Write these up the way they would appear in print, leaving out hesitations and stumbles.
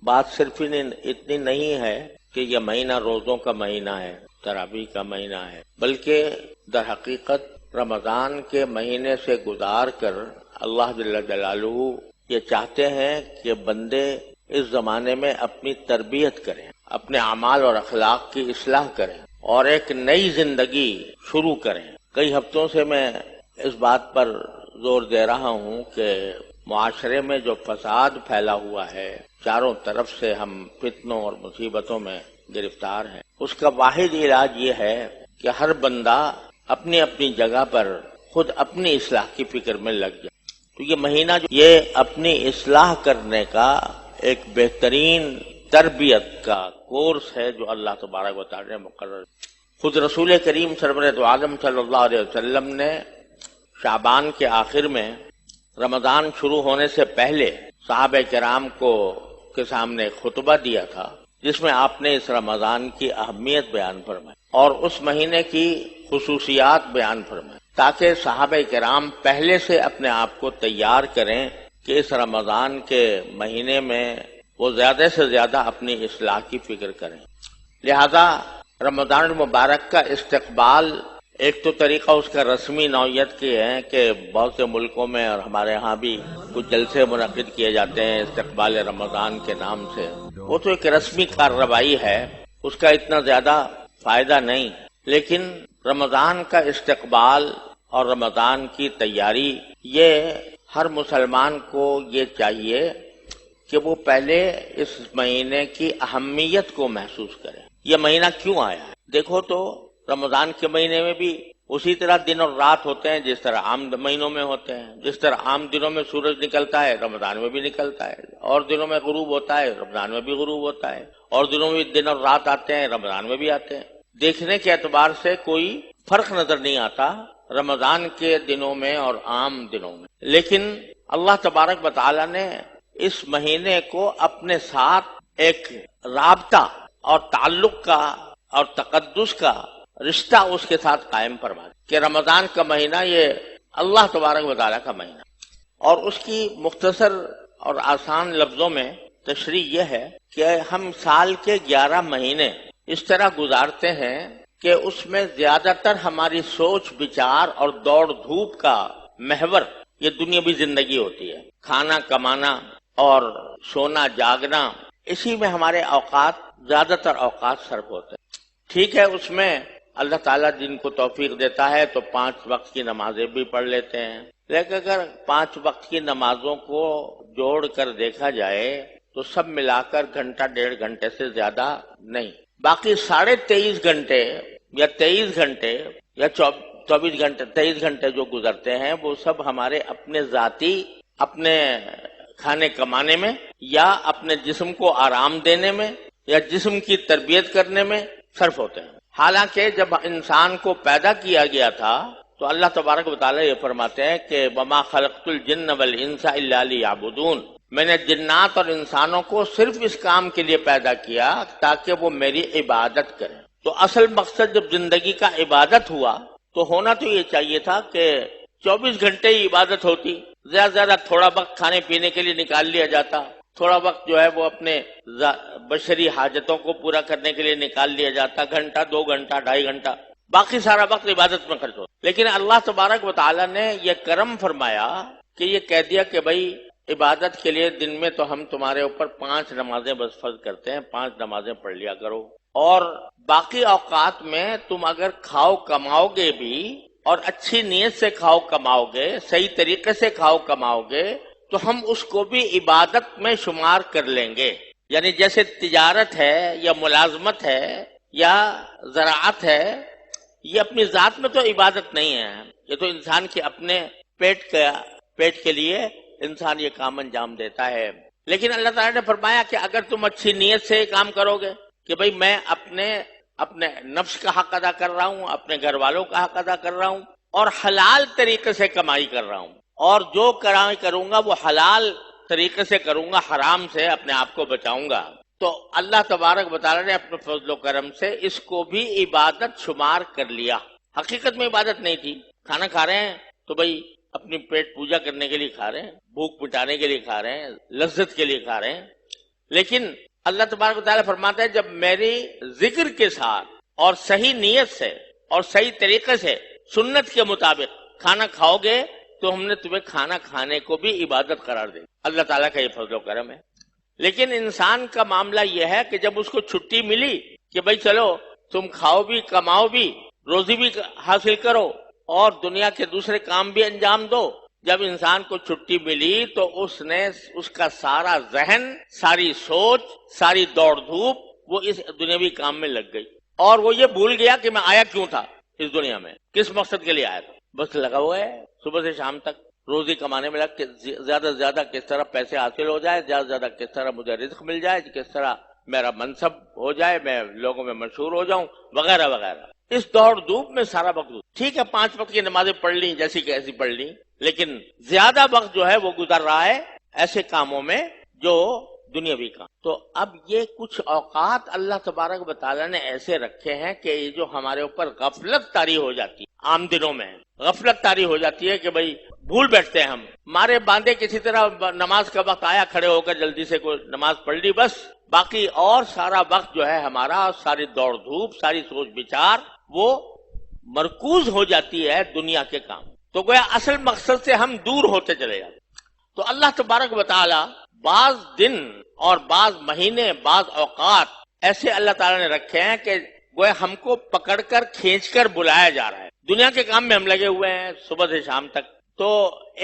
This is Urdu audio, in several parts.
بات صرف اتنی نہیں ہے کہ یہ مہینہ روزوں کا مہینہ ہے، تراویح کا مہینہ ہے، بلکہ در حقیقت رمضان کے مہینے سے گزار کر اللہ جل جلالہ یہ چاہتے ہیں کہ بندے اس زمانے میں اپنی تربیت کریں، اپنے اعمال اور اخلاق کی اصلاح کریں اور ایک نئی زندگی شروع کریں۔ کئی ہفتوں سے میں اس بات پر زور دے رہا ہوں کہ معاشرے میں جو فساد پھیلا ہوا ہے، چاروں طرف سے ہم فتنوں اور مصیبتوں میں گرفتار ہیں، اس کا واحد علاج یہ ہے کہ ہر بندہ اپنی اپنی جگہ پر خود اپنی اصلاح کی فکر میں لگ جائے۔ تو یہ مہینہ جو یہ اپنی اصلاح کرنے کا ایک بہترین تربیت کا کورس ہے جو اللہ تبارک و تعالی نے مقرر۔ خود رسول کریم سرور دو عالم صلی اللہ علیہ وسلم نے شعبان کے آخر میں رمضان شروع ہونے سے پہلے صحابہ کرام کے سامنے خطبہ دیا تھا، جس میں آپ نے اس رمضان کی اہمیت بیان فرمائی اور اس مہینے کی خصوصیات بیان فرمائی، تاکہ صحابہ کرام پہلے سے اپنے آپ کو تیار کریں کہ اس رمضان کے مہینے میں وہ زیادہ سے زیادہ اپنی اصلاح کی فکر کریں۔ لہذا رمضان المبارک کا استقبال ایک تو طریقہ اس کا رسمی نوعیت کی ہے کہ بہت سے ملکوں میں اور ہمارے ہاں بھی کچھ جلسے منعقد کیے جاتے ہیں استقبال رمضان کے نام سے، وہ تو ایک رسمی کارروائی ہے، اس کا اتنا زیادہ فائدہ نہیں، لیکن رمضان کا استقبال اور رمضان کی تیاری یہ ہر مسلمان کو یہ چاہیے کہ وہ پہلے اس مہینے کی اہمیت کو محسوس کرے۔ یہ مہینہ کیوں آیا ہے؟ دیکھو تو رمضان کے مہینے میں بھی اسی طرح دن اور رات ہوتے ہیں جس طرح عام مہینوں میں ہوتے ہیں، جس طرح عام دنوں میں سورج نکلتا ہے رمضان میں بھی نکلتا ہے، اور دنوں میں غروب ہوتا ہے رمضان میں بھی غروب ہوتا ہے، اور دنوں میں دن اور رات آتے ہیں رمضان میں بھی آتے ہیں۔ دیکھنے کے اعتبار سے کوئی فرق نظر نہیں آتا رمضان کے دنوں میں اور عام دنوں میں، لیکن اللہ تبارک و تعالی نے اس مہینے کو اپنے ساتھ ایک رابطہ اور تعلق کا اور تقدس کا رشتہ اس کے ساتھ قائم فرما کہ رمضان کا مہینہ یہ اللہ تبارک و تعالیٰ کا مہینہ، اور اس کی مختصر اور آسان لفظوں میں تشریح یہ ہے کہ ہم سال کے 11 مہینے اس طرح گزارتے ہیں کہ اس میں زیادہ تر ہماری سوچ بچار اور دوڑ دھوپ کا محور یہ دنیاوی زندگی ہوتی ہے، کھانا کمانا اور سونا جاگنا، اسی میں ہمارے اوقات زیادہ تر اوقات صرف ہوتے ہیں۔ ٹھیک ہے، اس میں اللہ تعالیٰ جن کو توفیق دیتا ہے تو 5 وقت کی نمازیں بھی پڑھ لیتے ہیں، لیکن اگر 5 وقت کی نمازوں کو جوڑ کر دیکھا جائے تو سب ملا کر گھنٹہ 1.5 گھنٹے سے زیادہ نہیں، باقی 23.5 گھنٹے یا 23 گھنٹے یا 24 گھنٹے 23 گھنٹے جو گزرتے ہیں وہ سب ہمارے اپنے ذاتی اپنے کھانے کمانے میں یا اپنے جسم کو آرام دینے میں یا جسم کی تربیت کرنے میں صرف ہوتے ہیں۔ حالانکہ جب انسان کو پیدا کیا گیا تھا تو اللہ تبارک و تعالیٰ یہ فرماتے ہیں کہ وَمَا خَلَقْتُ الْجِنَّ وَالْإِنسَ إِلَّا لِيَعْبُدُونَ، میں نے جنات اور انسانوں کو صرف اس کام کے لیے پیدا کیا تاکہ وہ میری عبادت کریں۔ تو اصل مقصد جب زندگی کا عبادت ہوا تو ہونا تو یہ چاہیے تھا کہ 24 گھنٹے ہی عبادت ہوتی، زیادہ زیادہ تھوڑا وقت کھانے پینے کے لیے نکال لیا جاتا، تھوڑا وقت جو ہے وہ اپنے بشری حاجتوں کو پورا کرنے کے لیے نکال لیا جاتا، گھنٹہ 2 گھنٹہ 2.5 گھنٹہ، باقی سارا وقت عبادت میں خرچ ہوتا۔ لیکن اللہ تبارک و تعالیٰ نے یہ کرم فرمایا کہ یہ کہہ دیا کہ بھائی عبادت کے لیے دن میں تو ہم تمہارے اوپر 5 نمازیں بس فرض کرتے ہیں، 5 نمازیں پڑھ لیا کرو، اور باقی اوقات میں تم اگر کھاؤ کماؤ گے بھی اور اچھی نیت سے کھاؤ کماؤ گے، صحیح طریقے سے کھاؤ کماؤ گے تو ہم اس کو بھی عبادت میں شمار کر لیں گے۔ یعنی جیسے تجارت ہے یا ملازمت ہے یا زراعت ہے، یہ اپنی ذات میں تو عبادت نہیں ہے، یہ تو انسان کے اپنے پیٹ کے لیے انسان یہ کام انجام دیتا ہے۔ لیکن اللہ تعالیٰ نے فرمایا کہ اگر تم اچھی نیت سے کام کرو گے کہ بھئی میں اپنے نفس کا حق ادا کر رہا ہوں، اپنے گھر والوں کا حق ادا کر رہا ہوں اور حلال طریقے سے کمائی کر رہا ہوں، اور جو کمائی کروں گا وہ حلال طریقے سے کروں گا، حرام سے اپنے آپ کو بچاؤں گا، تو اللہ تبارک و تعالیٰ نے اپنے فضل و کرم سے اس کو بھی عبادت شمار کر لیا۔ حقیقت میں عبادت نہیں تھی، کھانا کھا رہے ہیں تو بھئی اپنی پیٹ پوجا کرنے کے لیے کھا رہے ہیں، بھوک مٹانے کے لیے کھا رہے ہیں، لذت کے لیے کھا رہے ہیں، لیکن اللہ تبارک و تعالیٰ فرماتا ہے جب میری ذکر کے ساتھ اور صحیح نیت سے اور صحیح طریقے سے سنت کے مطابق کھانا کھاؤ گے تو ہم نے تمہیں کھانا کھانے کو بھی عبادت قرار دی. اللہ تعالیٰ کا یہ فضل و کرم ہے. لیکن انسان کا معاملہ یہ ہے کہ جب اس کو چھٹی ملی کہ بھائی چلو تم کھاؤ بھی کماؤ بھی روزی بھی حاصل کرو اور دنیا کے دوسرے کام بھی انجام دو، جب انسان کو چھٹی ملی تو اس کا سارا ذہن، ساری سوچ، ساری دوڑ دھوپ وہ اس دنیاوی کام میں لگ گئی اور وہ یہ بھول گیا کہ میں آیا کیوں تھا اس دنیا میں، کس مقصد کے لیے آیا تھا. بس لگا ہوا ہے صبح سے شام تک روزی کمانے میں لگ کہ زیادہ سے زیادہ کس طرح پیسے حاصل ہو جائے، زیادہ سے زیادہ کس طرح مجھے رزق مل جائے، کس طرح میرا منصب ہو جائے، میں لوگوں میں مشہور ہو جاؤں وغیرہ وغیرہ. اس دوڑ دھوپ میں سارا وقت ٹھیک ہے 5 وقت کی نمازیں پڑھ لی جیسی کہ ایسی پڑھ لی، لیکن زیادہ وقت جو ہے وہ گزر رہا ہے ایسے کاموں میں جو دنیاوی کام. تو اب یہ کچھ اوقات اللہ تبارک و تعالیٰ نے ایسے رکھے ہیں کہ یہ جو ہمارے اوپر غفلت طاری ہو جاتی ہے، عام دنوں میں غفلت طاری ہو جاتی ہے کہ بھئی بھول بیٹھتے ہیں ہم، مارے باندھے کسی طرح نماز کا وقت آیا کھڑے ہو کر جلدی سے کوئی نماز پڑھ لی بس، باقی اور سارا وقت جو ہے ہمارا، ساری دوڑ دھوپ، ساری سوچ بچار وہ مرکوز ہو جاتی ہے دنیا کے کام. تو گویا اصل مقصد سے ہم دور ہوتے چلے جاتے. تو اللہ تبارک و تعالی بعض دن اور بعض مہینے، بعض اوقات ایسے اللہ تعالیٰ نے رکھے ہیں کہ گویا ہم کو پکڑ کر کھینچ کر بلایا جا رہا ہے. دنیا کے کام میں ہم لگے ہوئے ہیں صبح سے شام تک، تو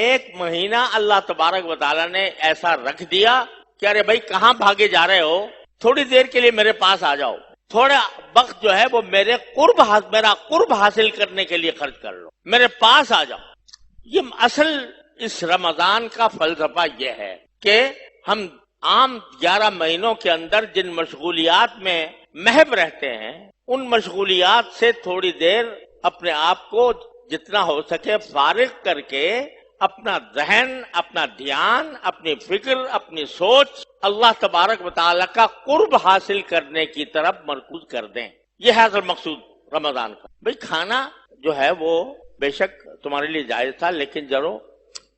ایک مہینہ اللہ تبارک و تعالیٰ نے ایسا رکھ دیا کہ ارے بھائی کہاں بھاگے جا رہے ہو، تھوڑی دیر کے لیے میرے پاس آ جاؤ، تھوڑا وقت جو ہے وہ میرا قرب حاصل کرنے کے لیے خرچ کر لو، میرے پاس آ جاؤ. یہ اصل اس رمضان کا فلسفہ یہ ہے کہ ہم عام 11 مہینوں کے اندر جن مشغولیات میں محو رہتے ہیں ان مشغولیات سے تھوڑی دیر اپنے آپ کو جتنا ہو سکے فارغ کر کے اپنا ذہن، اپنا دھیان، اپنی فکر، اپنی سوچ اللہ تبارک و تعالیٰ کا قرب حاصل کرنے کی طرف مرکوز کر دیں. یہ ہے اصل مقصود رمضان کا. بھئی کھانا جو ہے وہ بے شک تمہارے لیے جائز تھا، لیکن چلو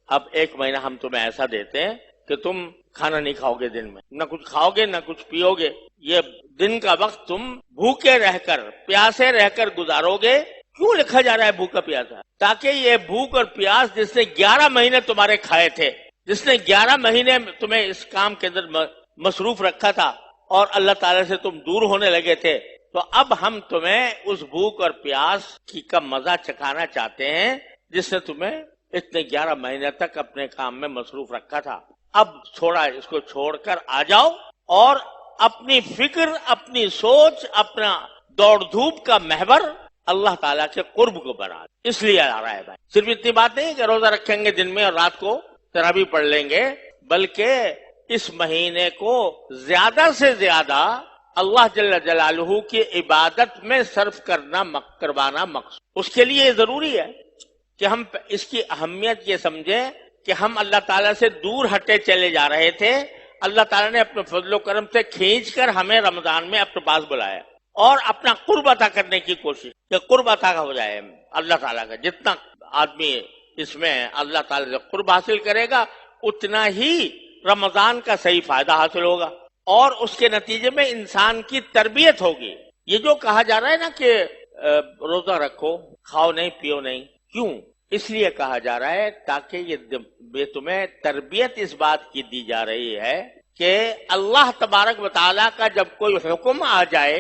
اب 1 مہینہ ہم تمہیں ایسا دیتے ہیں کہ تم کھانا نہیں کھاؤ گے، دن میں نہ کچھ کھاؤ گے نہ کچھ پیو گے. یہ دن کا وقت تم بھوکے رہ کر، پیاسے رہ کر گزارو گے. کیوں لکھا جا رہا ہے بھوکا پیاسا؟ تاکہ یہ بھوک اور پیاس جس نے 11 مہینے تمہارے کھائے تھے، جس نے 11 مہینے تمہیں اس کام کے اندر مصروف رکھا تھا اور اللہ تعالیٰ سے تم دور ہونے لگے تھے، تو اب ہم تمہیں اس بھوک اور پیاس کا مزہ چکھانا چاہتے ہیں جس نے تمہیں اتنے 11 مہینے تک اپنے کام میں مصروف رکھا تھا. اب تھوڑا اس کو چھوڑ کر آ جاؤ اور اپنی فکر، اپنی سوچ، اپنا دوڑ دھوپ کا محور اللہ تعالیٰ کے قرب کو بنا. اس لیے آ رہا ہے بھائی. صرف اتنی بات نہیں کہ روزہ رکھیں گے دن میں اور رات کو تراویح پڑھ لیں گے، بلکہ اس مہینے کو زیادہ سے زیادہ اللہ جل جلالہ کی عبادت میں صرف کروانا مقصود. اس کے لیے یہ ضروری ہے کہ ہم اس کی اہمیت یہ سمجھیں کہ ہم اللہ تعالیٰ سے دور ہٹے چلے جا رہے تھے. اللہ تعالیٰ نے اپنے فضل و کرم سے کھینچ کر ہمیں رمضان میں اپنے پاس بلایا اور اپنا قرب عطا کرنے کی کوشش کہ قرب عطا ہو جائے اللہ تعالیٰ کا. جتنا آدمی اس میں اللہ تعالیٰ سے قرب حاصل کرے گا اتنا ہی رمضان کا صحیح فائدہ حاصل ہوگا اور اس کے نتیجے میں انسان کی تربیت ہوگی. یہ جو کہا جا رہا ہے نا کہ روزہ رکھو، کھاؤ نہیں پیو نہیں، کیوں؟ اس لیے کہا جا رہا ہے تاکہ یہ تمہیں تربیت اس بات کی دی جا رہی ہے کہ اللہ تبارک و تعالیٰ کا جب کوئی حکم آ جائے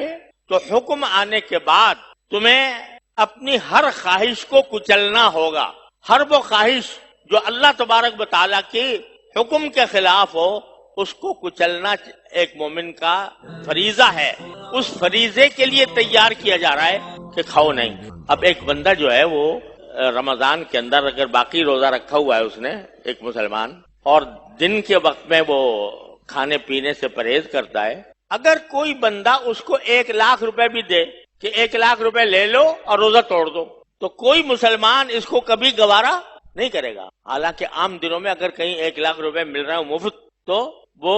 تو حکم آنے کے بعد تمہیں اپنی ہر خواہش کو کچلنا ہوگا. ہر وہ خواہش جو اللہ تبارک و تعالیٰ کی حکم کے خلاف ہو اس کو کچلنا ایک مومن کا فریضہ ہے. اس فریضے کے لیے تیار کیا جا رہا ہے کہ کھاؤ نہیں. اب ایک بندہ جو ہے وہ رمضان کے اندر اگر باقی روزہ رکھا ہوا ہے اس نے، ایک مسلمان، اور دن کے وقت میں وہ کھانے پینے سے پرہیز کرتا ہے، اگر کوئی بندہ اس کو 1 لاکھ روپے بھی دے کہ 1 لاکھ روپے لے لو اور روزہ توڑ دو، تو کوئی مسلمان اس کو کبھی گوارا نہیں کرے گا. حالانکہ عام دنوں میں اگر کہیں 1 لاکھ روپے مل رہا ہے مفت تو وہ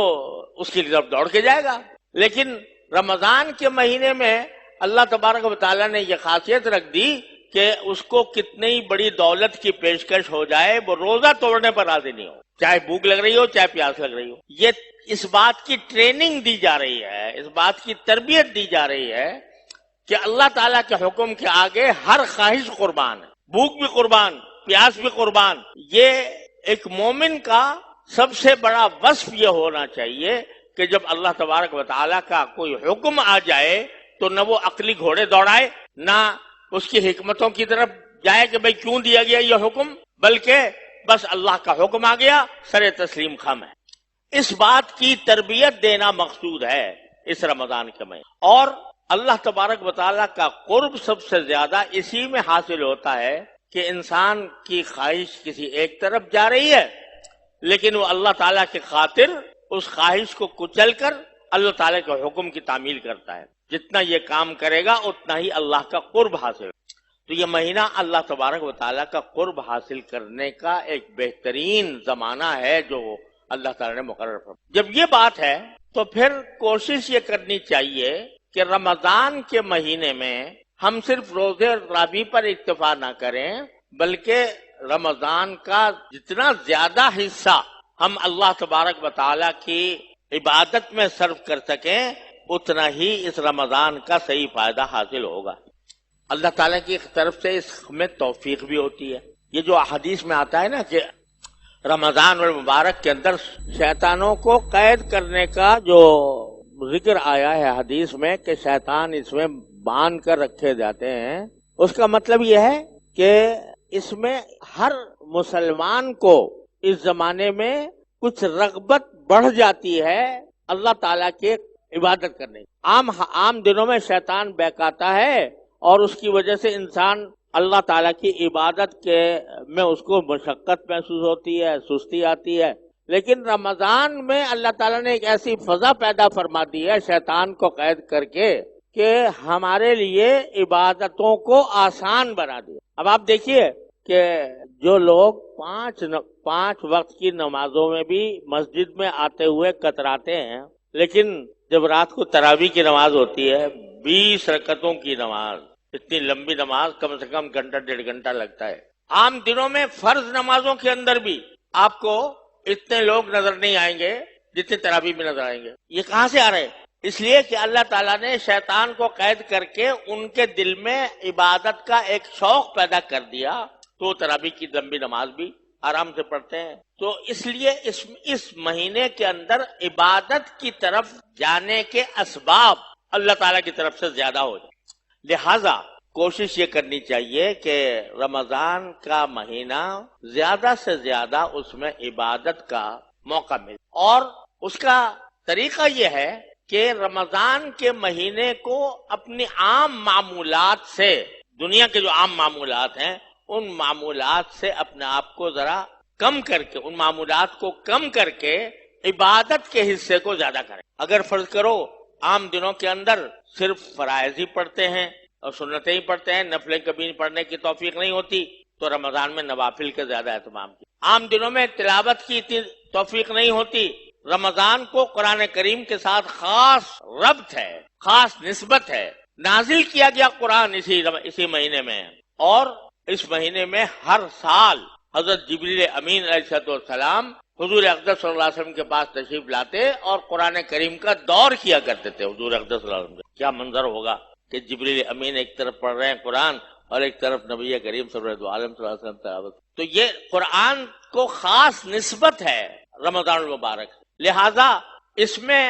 اس کی طرف دوڑ کے جائے گا. لیکن رمضان کے مہینے میں اللہ تبارک و تعالیٰ نے یہ خاصیت رکھ دی کہ اس کو کتنی بڑی دولت کی پیشکش ہو جائے وہ روزہ توڑنے پر راضی نہیں ہو، چاہے بھوک لگ رہی ہو چاہے پیاس لگ رہی ہو. یہ اس بات کی ٹریننگ دی جا رہی ہے، اس بات کی تربیت دی جا رہی ہے کہ اللہ تعالیٰ کے حکم کے آگے ہر خواہش قربان ہے، بھوک بھی قربان، پیاس بھی قربان۔ یہ ایک مومن کا سب سے بڑا وصف یہ ہونا چاہیے کہ جب اللہ تبارک و تعالیٰ کا کوئی حکم آ جائے تو نہ وہ عقلی گھوڑے دوڑائے، نہ اس کی حکمتوں کی طرف جائے کہ بھئی کیوں دیا گیا یہ حکم، بلکہ بس اللہ کا حکم آ گیا، سر تسلیم خم ہے۔ اس بات کی تربیت دینا مقصود ہے اس رمضان کے مہینے، اور اللہ تبارک و تعالیٰ کا قرب سب سے زیادہ اسی میں حاصل ہوتا ہے کہ انسان کی خواہش کسی ایک طرف جا رہی ہے، لیکن وہ اللہ تعالیٰ کی خاطر اس خواہش کو کچل کر اللہ تعالیٰ کے حکم کی تعمیل کرتا ہے۔ جتنا یہ کام کرے گا اتنا ہی اللہ کا قرب حاصل ہوگا۔ تو یہ مہینہ اللہ تبارک و تعالیٰ کا قرب حاصل کرنے کا ایک بہترین زمانہ ہے جو اللہ تعالیٰ نے مقرر فرمایا۔ جب یہ بات ہے تو پھر کوشش یہ کرنی چاہیے کہ رمضان کے مہینے میں ہم صرف روزے اور تراویح پر اکتفا نہ کریں، بلکہ رمضان کا جتنا زیادہ حصہ ہم اللہ تبارک و تعالیٰ کی عبادت میں صرف کر سکیں اتنا ہی اس رمضان کا صحیح فائدہ حاصل ہوگا۔ اللہ تعالیٰ کی طرف سے اس میں توفیق بھی ہوتی ہے۔ یہ جو حدیث میں آتا ہے نا کہ رمضان المبارک کے اندر شیطانوں کو قید کرنے کا جو ذکر آیا ہے حدیث میں کہ شیطان اس میں باندھ کر رکھے جاتے ہیں، اس کا مطلب یہ ہے کہ اس میں ہر مسلمان کو اس زمانے میں کچھ رغبت بڑھ جاتی ہے اللہ تعالیٰ کے عبادت کرنے کی۔ عام دنوں میں شیطان بہکاتا ہے اور اس کی وجہ سے انسان اللہ تعالیٰ کی عبادت کے میں اس کو مشقت محسوس ہوتی ہے، سستی آتی ہے، لیکن رمضان میں اللہ تعالیٰ نے ایک ایسی فضا پیدا فرما دی ہے شیطان کو قید کر کے کہ ہمارے لیے عبادتوں کو آسان بنا دیا۔ اب آپ دیکھیے کہ جو لوگ پانچ وقت کی نمازوں میں بھی مسجد میں آتے ہوئے کتراتے ہیں، لیکن جب رات کو تراویح کی نماز ہوتی ہے 20 رکعتوں کی نماز، اتنی لمبی نماز کم سے کم گھنٹہ ڈیڑھ گھنٹہ لگتا ہے۔ عام دنوں میں فرض نمازوں کے اندر بھی آپ کو اتنے لوگ نظر نہیں آئیں گے جتنے تراویح میں نظر آئیں گے۔ یہ کہاں سے آ رہے ہیں؟ اس لیے کہ اللہ تعالیٰ نے شیطان کو قید کر کے ان کے دل میں عبادت کا ایک شوق پیدا کر دیا، تو تراویح کی لمبی نماز بھی آرام سے پڑھتے ہیں۔ تو اس لیے اس مہینے کے اندر عبادت کی طرف جانے کے اسباب اللہ تعالیٰ کی طرف سے زیادہ ہو جائے، لہذا کوشش یہ کرنی چاہیے کہ رمضان کا مہینہ زیادہ سے زیادہ اس میں عبادت کا موقع ملے، اور اس کا طریقہ یہ ہے کہ رمضان کے مہینے کو اپنی عام معمولات سے، دنیا کے جو عام معمولات ہیں ان معمولات سے اپنے آپ کو ذرا کم کر کے، ان معمولات کو کم کر کے عبادت کے حصے کو زیادہ کریں۔ اگر فرض کرو عام دنوں کے اندر صرف فرائض ہی پڑھتے ہیں اور سنتیں ہی پڑھتے ہیں، نفلیں کبھی پڑھنے کی توفیق نہیں ہوتی، تو رمضان میں نوافل کے زیادہ اہتمام کی۔ عام دنوں میں تلاوت کی اتنی توفیق نہیں ہوتی، رمضان کو قرآن کریم کے ساتھ خاص ربط ہے، خاص نسبت ہے۔ نازل کیا گیا قرآن اسی مہینے میں، اور اس مہینے میں ہر سال حضرت جبریل امین علیہ السلام حضور اقدس صلی اللہ علیہ وسلم کے پاس تشریف لاتے اور قرآن کریم کا دور کیا کرتے تھے حضور اقدس صلی اللہ علیہ وسلم۔ کیا منظر ہوگا کہ جبریل امین ایک طرف پڑھ رہے ہیں قرآن اور ایک طرف نبی کریم صلی اللہ علیہ وسلم تلاوت۔ تو یہ قرآن کو خاص نسبت ہے رمضان المبارک، لہذا اس میں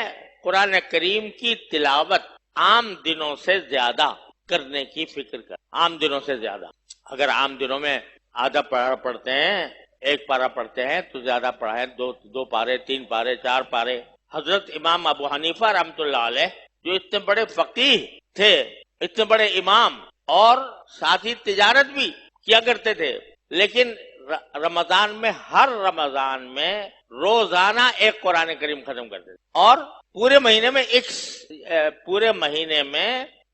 قرآن کریم کی تلاوت عام دنوں سے زیادہ کرنے کی فکر کر، عام دنوں سے زیادہ۔ اگر عام دنوں میں آدھا پارہ پڑھتے ہیں، ایک پارہ پڑھتے ہیں تو زیادہ پڑھائیں، دو پارے، 3 پارے، 4 پارے۔ حضرت امام ابو حنیفہ رحمۃ اللہ علیہ جو اتنے بڑے فقیہ تھے، اتنے بڑے امام، اور ساتھ ہی تجارت بھی کیا کرتے تھے، لیکن رمضان میں ہر رمضان میں روزانہ ایک قرآن کریم ختم کرتے تھے، اور پورے مہینے میں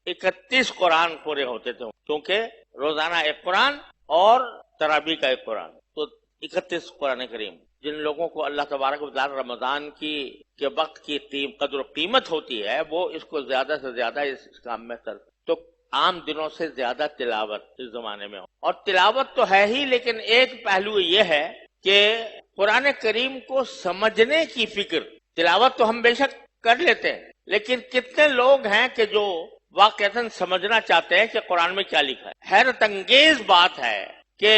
31 قرآن پورے ہوتے تھے، کیونکہ روزانہ ایک قرآن اور تراویح کا ایک قرآن، تو 31 قرآن کریم۔ جن لوگوں کو اللہ تبارک و تعالی رمضان کے وقت کی قدر و قیمت ہوتی ہے، وہ اس کو زیادہ سے زیادہ اس کام میں کرتے، تو عام دنوں سے زیادہ تلاوت اس زمانے میں ہو۔ اور تلاوت تو ہے ہی، لیکن ایک پہلو یہ ہے کہ قرآن کریم کو سمجھنے کی فکر تلاوت تو ہم بے شک کر لیتے ہیں، لیکن کتنے لوگ ہیں کہ جو واقعتاً سمجھنا چاہتے ہیں کہ قرآن میں کیا لکھا ہے؟ حیرت انگیز بات ہے کہ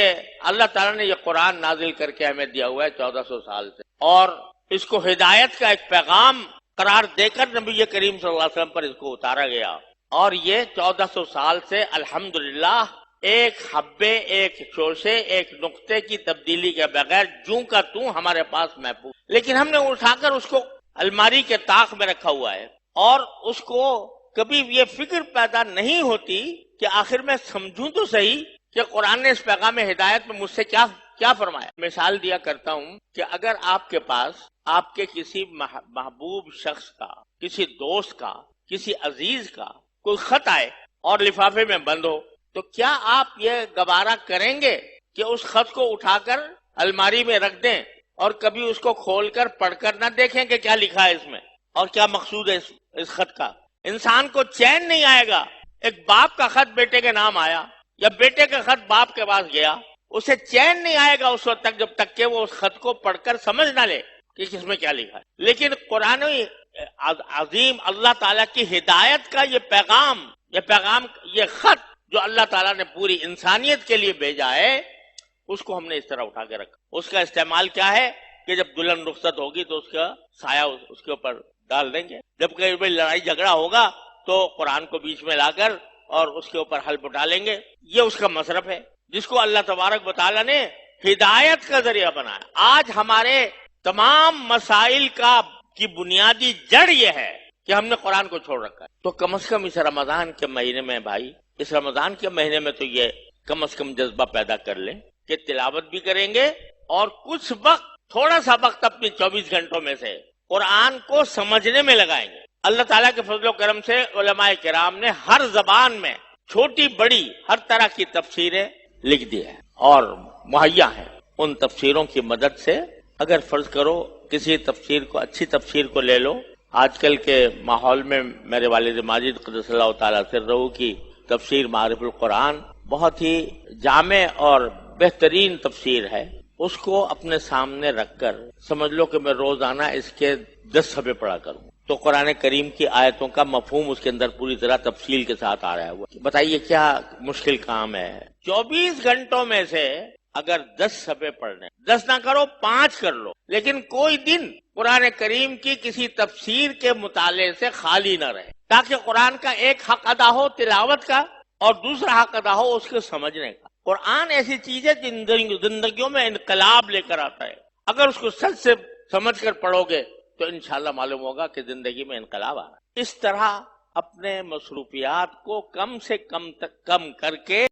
اللہ تعالیٰ نے یہ قرآن نازل کر کے ہمیں دیا ہوا ہے 1400 سال سے، اور اس کو ہدایت کا ایک پیغام قرار دے کر نبی کریم صلی اللہ علیہ وسلم پر اس کو اتارا گیا، اور یہ 1400 سال سے الحمدللہ ایک حبے، ایک شوشے، ایک نقطے کی تبدیلی کے بغیر جوں کا توں ہمارے پاس محفوظ، لیکن ہم نے اٹھا کر اس کو الماری کے طاق میں رکھا ہوا ہے، اور اس کو کبھی یہ فکر پیدا نہیں ہوتی کہ آخر میں سمجھوں تو صحیح کہ قرآن نے اس پیغام ہدایت میں مجھ سے کیا فرمایا۔ مثال دیا کرتا ہوں کہ اگر آپ کے پاس آپ کے کسی محبوب شخص کا، کسی دوست کا، کسی عزیز کا کوئی خط آئے اور لفافے میں بند ہو، تو کیا آپ یہ گوارا کریں گے کہ اس خط کو اٹھا کر الماری میں رکھ دیں اور کبھی اس کو کھول کر پڑھ کر نہ دیکھیں کہ کیا لکھا ہے اس میں اور کیا مقصود ہے اس خط کا؟ انسان کو چین نہیں آئے گا۔ ایک باپ کا خط بیٹے کے نام آیا یا بیٹے کا خط باپ کے پاس گیا، اسے چین نہیں آئے گا اس وقت تک جب تک کہ وہ اس خط کو پڑھ کر سمجھ نہ لے کہ کس میں کیا لکھا ہے۔ لیکن قرآن عظیم اللہ تعالیٰ کی ہدایت کا یہ پیغام، یہ خط جو اللہ تعالیٰ نے پوری انسانیت کے لیے بھیجا ہے، اس کو ہم نے اس طرح اٹھا کے رکھا۔ اس کا استعمال کیا ہے کہ جب دلہن رخصت ہوگی تو اس کا سایہ اس کے اوپر ڈال دیں گے، جب کہیں لڑائی جھگڑا ہوگا تو قرآن کو بیچ میں لا کر اور اس کے اوپر حلف اٹھا لیں گے۔ یہ اس کا مصرف ہے جس کو اللہ تبارک و تعالیٰ نے ہدایت کا ذریعہ بنایا۔ آج ہمارے تمام مسائل کی بنیادی جڑ یہ ہے کہ ہم نے قرآن کو چھوڑ رکھا ہے۔ تو کم از کم اس رمضان کے مہینے میں بھائی، اس رمضان کے مہینے میں تو یہ کم از کم جذبہ پیدا کر لیں کہ تلاوت بھی کریں گے اور کچھ وقت، تھوڑا سا وقت اپنی 24 گھنٹوں میں سے قرآن کو سمجھنے میں لگائیں گے۔ اللہ تعالیٰ کے فضل و کرم سے علماء کرام نے ہر زبان میں چھوٹی بڑی ہر طرح کی تفسیریں لکھ دی ہیں اور مہیا ہیں۔ ان تفسیروں کی مدد سے اگر فرض کرو کسی تفسیر کو، اچھی تفسیر کو لے لو۔ آج کل کے ماحول میں میرے والد ماجد قدس اللہ تعالیٰ سرہ کی تفسیر معارف القرآن بہت ہی جامع اور بہترین تفسیر ہے۔ اس کو اپنے سامنے رکھ کر سمجھ لو کہ میں روزانہ اس کے 10 صفحے پڑھا کروں تو قرآن کریم کی آیتوں کا مفہوم اس کے اندر پوری طرح تفصیل کے ساتھ آ رہا ہے۔ بتائیے کیا مشکل کام ہے۔ 24 گھنٹوں میں سے اگر 10 صفحے پڑھنے، 10 نہ کرو 5 کر لو، لیکن کوئی دن قرآن کریم کی کسی تفسیر کے مطالعے سے خالی نہ رہے، تاکہ قرآن کا ایک حق ادا ہو تلاوت کا اور دوسرا حق ادا ہو اس کے سمجھنے کا۔ قرآن ایسی چیز ہے زندگیوں میں انقلاب لے کر آتا ہے۔ اگر اس کو سچ سے سمجھ کر پڑھو گے تو انشاءاللہ معلوم ہوگا کہ زندگی میں انقلاب آ رہا ہے۔ اس طرح اپنے مصروفیات کو کم سے کم کر کے